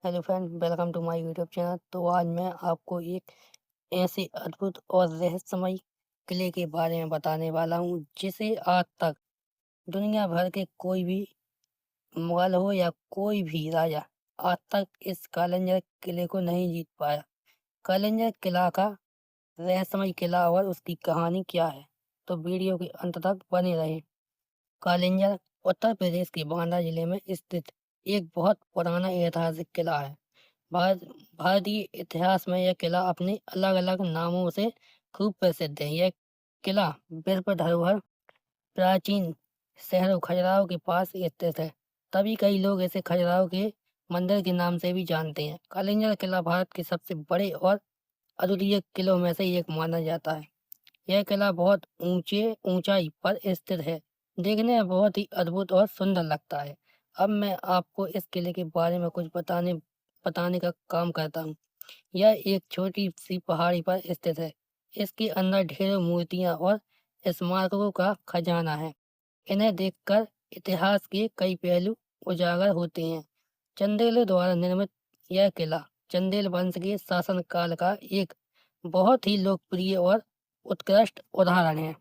Hello friend, welcome to my YouTube channel. तो आज मैं आपको एक ऐसे अद्भुत और रहस्यमय किले के बारे में बताने वाला हूँ जिसे आज तक दुनिया भर के कोई भी मुगल हो या कोई भी राजा आज तक इस कालिंजर किले को नहीं जीत पाया। कालिंजर किला का रहस्यमय किला और उसकी कहानी क्या है, तो वीडियो के अंत तक बने रहे। कालिंजर उत्तर प्रदेश के बांदा जिले में स्थित एक बहुत पुराना ऐतिहासिक किला है। भारत भारतीय इतिहास में यह किला अपने अलग अलग नामों से खूब प्रसिद्ध है। यह किला विश्व धरोहर प्राचीन शहर खजुराहो के पास स्थित है। तभी कई लोग इसे खजुराहो के मंदिर के नाम से भी जानते हैं। कालिंजर किला भारत के सबसे बड़े और अद्वितीय किलों में से एक माना जाता है। यह किला बहुत ऊंचाई पर स्थित है। देखने में बहुत ही अद्भुत और सुंदर लगता है। अब मैं आपको इस किले के बारे में कुछ बताने का काम करता हूँ। यह एक छोटी सी पहाड़ी पर स्थित है। इसके अंदर ढेरों मूर्तियां और स्मारकों का खजाना है। इन्हें देखकर इतिहास के कई पहलू उजागर होते हैं। चंदेल द्वारा निर्मित यह किला चंदेल वंश के शासनकाल का एक बहुत ही लोकप्रिय और उत्कृष्ट उदाहरण है।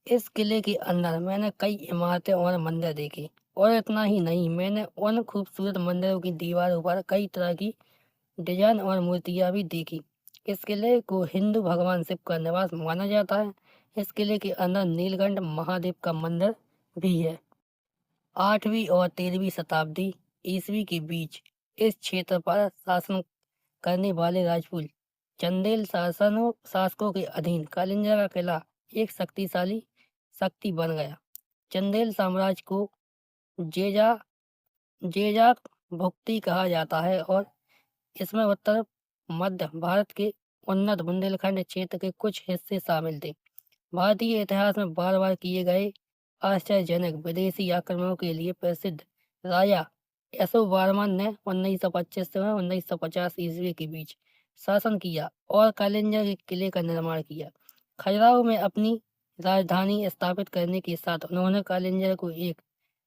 इस किले के अंदर मैंने कई इमारतें और मंदिर देखे, और इतना ही नहीं, मैंने उन खूबसूरत मंदिरों की दीवारों पर कई तरह की डिजाइन और मूर्तियां भी देखी। इस किले को हिंदू भगवान शिव का निवास माना जाता है। इस किले के अंदर नीलकंठ महादेव का मंदिर भी है। 8वीं और 13वीं शताब्दी ईस्वी के बीच इस क्षेत्र पर शासन करने वाले राजपूत चंदेल शासकों के अधीन कालिंजा का किला एक शक्तिशाली शक्ति बन गया। चंदेल साम्राज्य को जेजा जेजा भुक्ति कहा जाता है, और इसमें उत्तर मध्य भारत के उन्नत बुंदेलखंड क्षेत्र के कुछ हिस्से शामिल थे। भारतीय इतिहास में बार बार किए गए आश्चर्यजनक विदेशी आक्रमणों के लिए प्रसिद्ध राजा यशोवर्मन ने 1925 से 1950 ईस्वी के बीच शासन किया और कालिंजा के किले का निर्माण किया। खजुराहो में अपनी राजधानी स्थापित करने के साथ उन्होंने कालिंजा को एक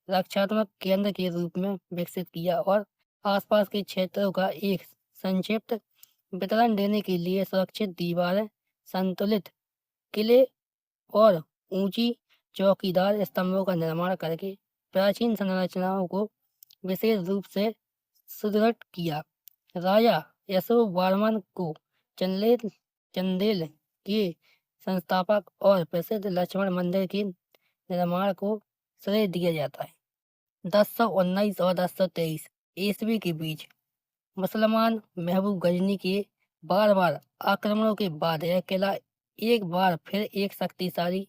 रक्षात्मक केंद्र के रूप में विकसित किया और आसपास के क्षेत्रों का एक संक्षिप्त वितरण देने के लिए सुरक्षित दीवारें, संतुलित किले और ऊंची चौकीदार स्तंभों का निर्माण करके प्राचीन संरचनाओं को विशेष रूप से सुदृढ़ किया। राजा यशोवर्मन को चंदेल चंदेल के संस्थापक और प्रसिद्ध लक्ष्मण मंदिर के निर्माण को श्रेय दिया जाता है। 1019 और 1023 ईस्वी के बीच मुसलमान महबूब गजनी के बार बार आक्रमणों के बाद यह किला एक बार फिर एक शक्तिशाली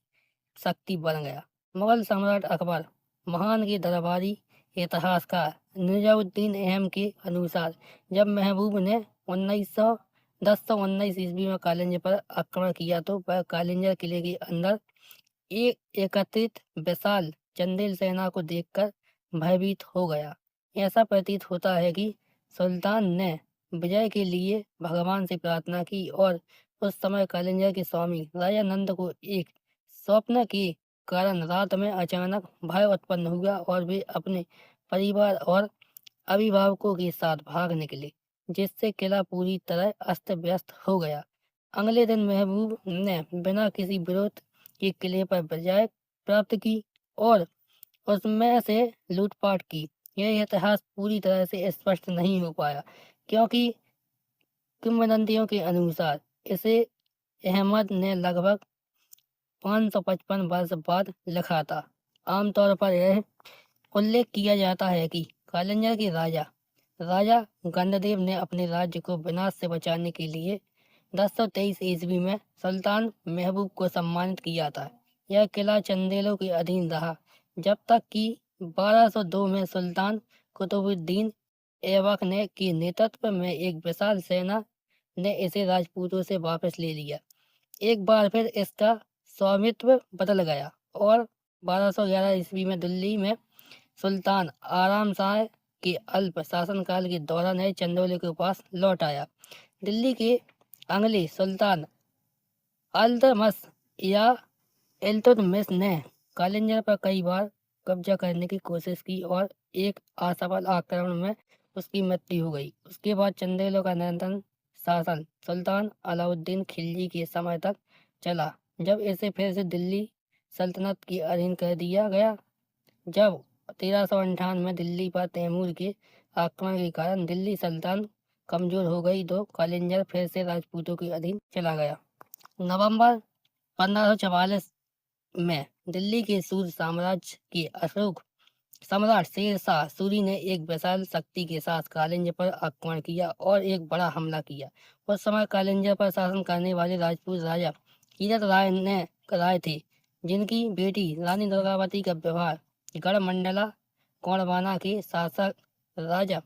शक्ति बन गया। मुगल सम्राट अकबर महान के दरबारी इतिहासकार निजामुद्दीन अहम के अनुसार जब महबूब ने 1019 ईस्वी में कालिंज पर आक्रमण किया तो वह कालिंजर किले के अंदर एक एकत्रित विशाल चंदेल सेना को देखकर भयभीत हो गया। ऐसा प्रतीत होता है कि सुल्तान ने विजय के लिए भगवान से प्रार्थना की, और उस समय कालिंजर के स्वामी राजा नंद को एक स्वप्न के कारण रात में अचानक भय उत्पन्न हुआ और वे अपने परिवार और अभिभावकों के साथ भाग निकले, जिससे किला पूरी तरह अस्त व्यस्त हो गया। अगले दिन महबूब ने बिना किसी विरोध के किले पर विजय प्राप्त की और उसमें से लूटपाट की। यह इतिहास पूरी तरह से स्पष्ट नहीं हो पाया, क्योंकि किंवदंतियों के अनुसार इसे अहमद ने लगभग 555 वर्ष बाद लिखा था। आमतौर पर यह उल्लेख किया जाता है कि कालिंजर के राजा राजा गंधदेव ने अपने राज्य को विनाश से बचाने के लिए 1023 ईस्वी में सुल्तान महबूब को सम्मानित किया था। यह किला चंदेलों के अधीन रहा जब तक कि 1202 में सुल्तान कुतुबुद्दीन ऐबक ने के नेतृत्व में एक विशाल सेना ने इसे राजपूतों से वापस ले लिया। एक बार फिर इसका स्वामित्व बदल गया और 1211 ईस्वी में दिल्ली में सुल्तान आराम शाह के अल्प शासनकाल के दौरान यह चंदौली के पास लौट आया। दिल्ली के अगले सुल्तान अल्तमश या इल्तुतमिश ने कालिंजर पर कई बार कब्जा करने की कोशिश की और एक असफल आक्रमण में उसकी मृत्यु हो गई। उसके बाद चंदेलों का निरंतर शासन सुल्तान अलाउद्दीन खिलजी के समय तक चला, जब इसे फिर से दिल्ली सल्तनत के अधीन कर दिया गया। जब 1358 में दिल्ली पर तैमूर के आक्रमण के कारण दिल्ली सल्तनत कमजोर हो गई तो कालिंजर फिर से राजपूतों के अधीन चला गया। नवंबर 1544 में दिल्ली के सूर्य साम्राज्य के अशोक सम्राट शेर शाह सूरी ने एक विशाल शक्ति के साथ कालिंज पर आक्रमण किया और एक बड़ा हमला किया। उस समय कालिंज पर शासन करने वाले राजपूत राजा कीरत राय थे, जिनकी बेटी रानी दुर्गावती का विवाह गढ़मंडला गोंडवाना के शासक राजा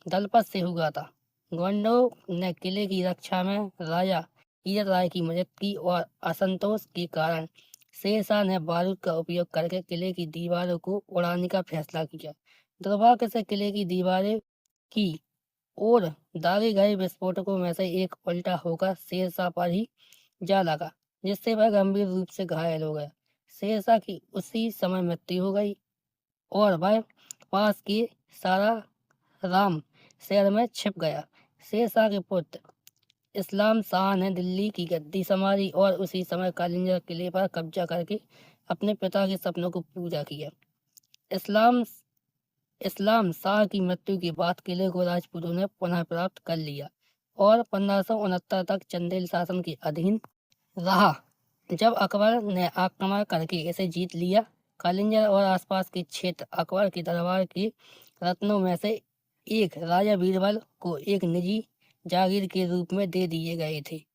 दलपत से हुआ था। गोंडों ने किले की रक्षा में राजा कीरत राय की मदद की और असंतोष के कारण शेर शाह ने बारूद का उपयोग करके किले की दीवारों को उड़ाने का फैसला किया। दुर्भाग्य से किले की दीवारें की ओर दागे गए विस्फोटकों में से एक उल्टा होकर शेर शाह पर ही जा लगा, जिससे वह गंभीर रूप से घायल हो गया। शेर शाह की उसी समय मृत्यु हो गई और वह पास के सारा राम शहर में छिप गया। शेर शाह के पुत्र इस्लाम शाह ने दिल्ली की गद्दी संभाली और उसी समय कालिंजर किले पर कब्जा करके अपने पिता के सपनों को पूरा किया। इस्लाम शाह की मृत्यु के बाद किले को राजपूतों ने पुनः प्राप्त कर लिया और 1569 तक चंदेल शासन के अधीन रहा। जब अकबर ने आक्रमण करके इसे जीत लिया, कालिंजर और आसपास के क्षेत्र अकबर के दरबार के रत्नों में से एक राजा बीरबल को एक निजी जागीर के रूप में दे दिए गए थे।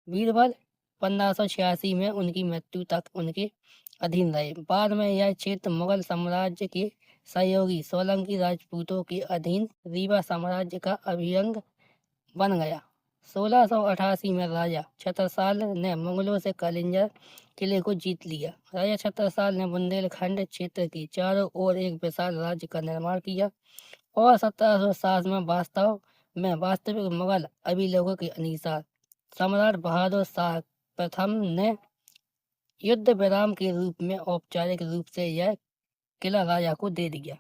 बीरबल 1586 में उनकी मृत्यु तक उनके अधीन रहे। बाद में यह क्षेत्र मुगल साम्राज्य के सहयोगी सोलंकी राजपूतों के अधीन रीवा साम्राज्य का अभिअंग बन गया। 1688 में राजा छत्रसाल ने मुगलों से कालिंजर किले को जीत लिया। राजा छत्रसाल ने बुंदेलखंड क्षेत्र के चारों ओर एक विशाल राज्य का निर्माण किया और 1760 में वास्तविक मुगल अभिलेखों के अनुसार सम्राट बहादुर शाह प्रथम ने युद्ध विराम के रूप में औपचारिक रूप से यह किला राजा को दे दिया।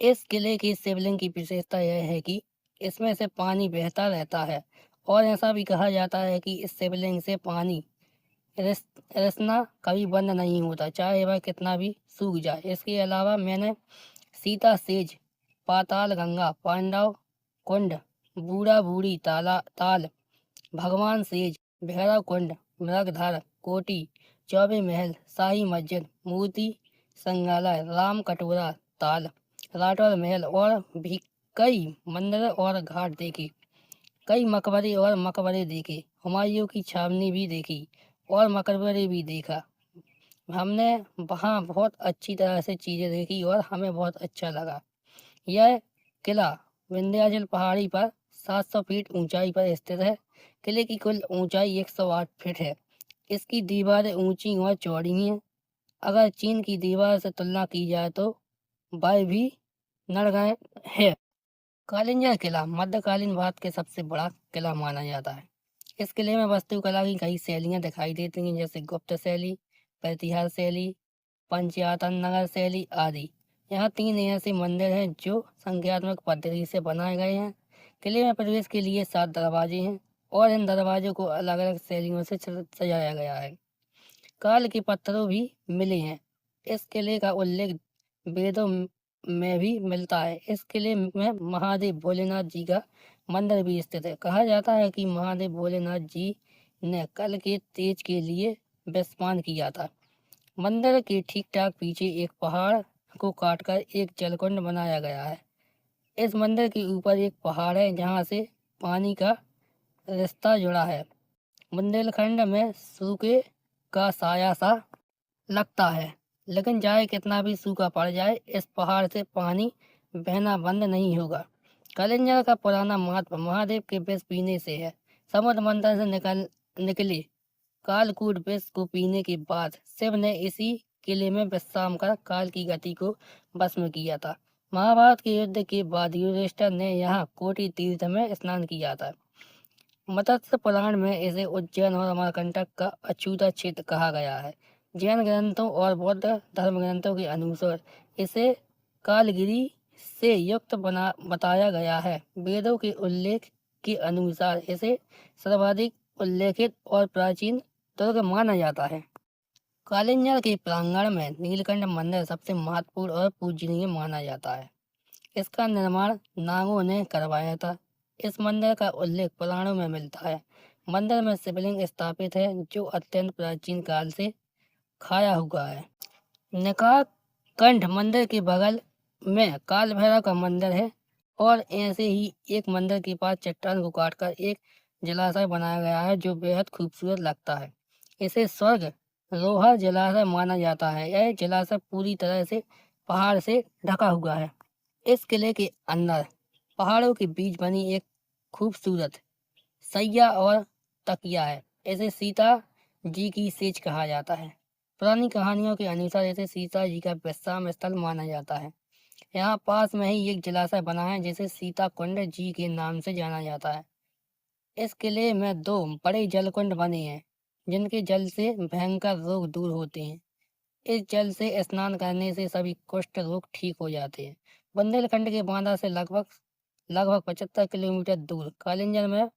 इस किले की शिवलिंग की विशेषता यह है कि इसमें से पानी बहता रहता है और ऐसा भी कहा जाता है कि इस शिवलिंग से पानी रिसना कभी बंद नहीं होता, चाहे वह कितना भी सूख जाए। इसके अलावा मैंने सीता सेज, पाताल गंगा, पांडव कुंड, बूढ़ा बूढ़ी ताल, भगवान सेज, भैरव कुंड, मृगधर, कोटी, चौबे महल, शाही मस्जिद, मूर्ति संग्रहालय, राम कटोरा ताल, राठौर महल और भी कई मंदिर और घाट देखे। कई मकबरे देखे। हुमायूं की छावनी भी देखी और मकबरे भी देखा। हमने वहाँ बहुत अच्छी तरह से चीजें देखी और हमें बहुत अच्छा लगा। यह किला विंध्याचल पहाड़ी पर 700 फीट ऊंचाई पर स्थित है। किले की कुल ऊंचाई 108 फीट है। इसकी दीवारें ऊंची और चौड़ी हैं। अगर चीन की दीवार से तुलना की जाए तो वह भी नरगय है। कालिंजर किला मध्यकालीन भारत के सबसे बड़ा किला माना जाता है। इस किले में वास्तुकला की कई शैलियां दिखाई देती हैं, जैसे गुप्त शैली, प्रतिहार शैली, पंचयातन नगर शैली आदि। यहाँ 3 ऐसे मंदिर हैं जो संख्यात्मक पद्धति से बनाए गए हैं। किले में प्रवेश के लिए 7 दरवाजे हैं और इन दरवाजों को अलग अलग शैलियों से सजाया गया है। काल के पत्थरों भी मिले हैं। इस किले का उल्लेख वेदों में भी मिलता है। इस किले में महादेव भोलेनाथ जी का मंदिर भी स्थित है। कहा जाता है कि महादेव भोलेनाथ जी ने कल के तेज के लिए विस्पान किया था। मंदिर के ठीक ठाक पीछे एक पहाड़ को काटकर एक जलकुंड बनाया गया है। इस मंदिर के ऊपर एक पहाड़ है जहाँ से पानी का रास्ता जुड़ा है। बुंदेलखंड में सूखे का साया सा लगता है, लेकिन चाहे कितना भी सूखा पड़ जाए, इस पहाड़ से पानी बहना बंद नहीं होगा। कालिंजर का पुराना महत्व महादेव के विष पीने से है। समुद्र मंथन से निकले कालकूट विष को पीने के बाद शिव ने इसी किले में विश्राम कर काल की गति को भस्म किया था। महाभारत के युद्ध के बाद युधिष्ठिर ने यहाँ कोटि तीर्थ में स्नान किया था। मत्स्य पुराण में इसे उज्जैन और अमरकंटक का अछूता क्षेत्र कहा गया है। जैन ग्रंथों और बौद्ध धर्म ग्रंथों के अनुसार इसे कालगिरी से युक्त बना बताया गया है। वेदों के उल्लेख के अनुसार इसे सर्वाधिक उल्लेखित और प्राचीन दुर्ग माना जाता है। कालिंजर के प्रांगण में नीलकंठ मंदिर सबसे महत्वपूर्ण और पूजनीय माना जाता है। इसका निर्माण नागों ने करवाया था। इस मंदिर का उल्लेख पुराणों में मिलता है। मंदिर में शिवलिंग स्थापित है जो अत्यंत प्राचीन काल से खाया हुआ है। निकाह कंठ मंदिर के बगल में काल भैरव का मंदिर है और ऐसे ही एक मंदिर के पास चट्टान को काटकर एक जलाशय बनाया गया है जो बेहद खूबसूरत लगता है। इसे स्वर्ग रोहा जलाशय माना जाता है। यह जलाशय पूरी तरह से पहाड़ से ढका हुआ है। इस किले के अंदर पहाड़ों के बीच बनी एक खूबसूरत सैया और तकिया है। इसे सीता जी की सेज कहा जाता है। पुरानी कहानियों के अनुसार इसे सीता जी का विश्राम स्थल माना जाता है। यहाँ पास में ही एक जलाशय बना है जिसे सीता कुंड जी के नाम से जाना जाता है। इस किले में दो बड़े जलकुंड बने हैं जिनके जल से भयंकर रोग दूर होते हैं। इस जल से स्नान करने से सभी कुष्ठ रोग ठीक हो जाते हैं। बुंदेलखंड के बांदा से लगभग लगभग 75 किलोमीटर दूर कालिंजर में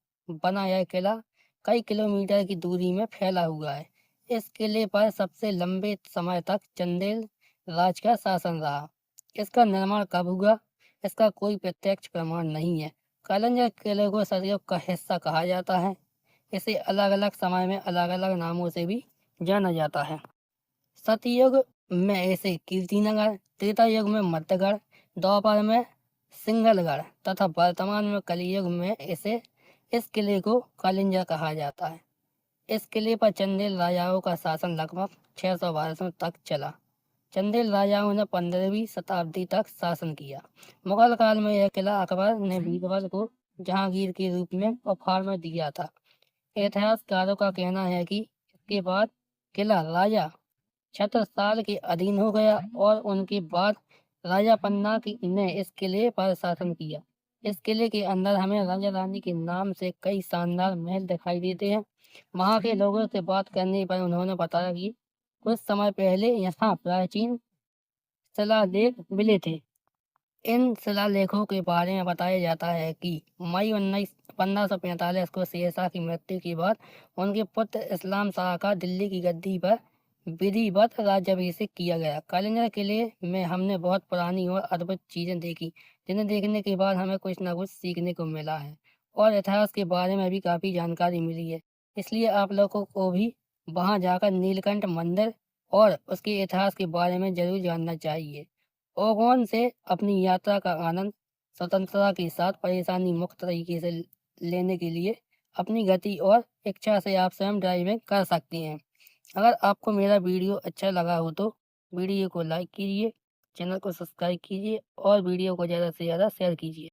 बना यह किला कई किलोमीटर की दूरी में फैला हुआ है। इस किले पर सबसे लंबे समय तक चंदेल राज का शासन रहा। इसका निर्माण कब हुआ इसका कोई प्रत्यक्ष प्रमाण नहीं है। कालिंजर किले को सतयुग का हिस्सा कहा जाता है। इसे अलग अलग समय में अलग अलग नामों से भी जाना जाता है। सतयुग में इसे कीर्तिनगर, त्रेता युग में मध्यगढ़, द्वापर में सिंगलगढ़ तथा वर्तमान में कलयुग में इसे इस किले को कालिंजर कहा जाता है। इस किले पर चंदेल राजाओं का शासन लगभग 600 वर्षों तक चला। चंदेल राजाओं ने 15वीं शताब्दी तक शासन किया। मुगल काल में यह किला अकबर ने बीरबल को जहांगीर के रूप में उपहार में दिया था। इतिहासकारों का कहना है कि इसके बाद किला राजा छत्रसाल के अधीन हो गया और उनके बाद राजा पन्ना ने इस किले पर शासन किया। इस किले के अंदर हमें राजा रानी के नाम से कई शानदार महल दिखाई देते हैं। वहाँ के लोगों से बात करने पर उन्होंने बताया कि कुछ समय पहले यहाँ प्राचीन शिलालेख मिले थे। इन शिलालेखों के बारे में बताया जाता है कि मई 1545 को शेरशाह की मृत्यु के बाद उनके पुत्र इस्लाम शाह का दिल्ली की गद्दी पर विधिवत राज्याभिषेक किया गया। कालिंजर किले में हमने बहुत पुरानी और अद्भुत चीजें देखी जिन्हें देखने के बाद हमें कुछ न कुछ सीखने को मिला है और इतिहास के बारे में भी काफी जानकारी मिली है। इसलिए आप लोगों को भी वहां जाकर नीलकंठ मंदिर और उसके इतिहास के बारे में जरूर जानना चाहिए। ओगोन से अपनी यात्रा का आनंद स्वतंत्रता के साथ परेशानी मुक्त तरीके से लेने के लिए अपनी गति और इच्छा से आप स्वयं ड्राइविंग कर सकते हैं। अगर आपको मेरा वीडियो अच्छा लगा हो तो वीडियो को लाइक कीजिए, चैनल को सब्सक्राइब कीजिए और वीडियो को ज़्यादा से ज़्यादा शेयर कीजिए।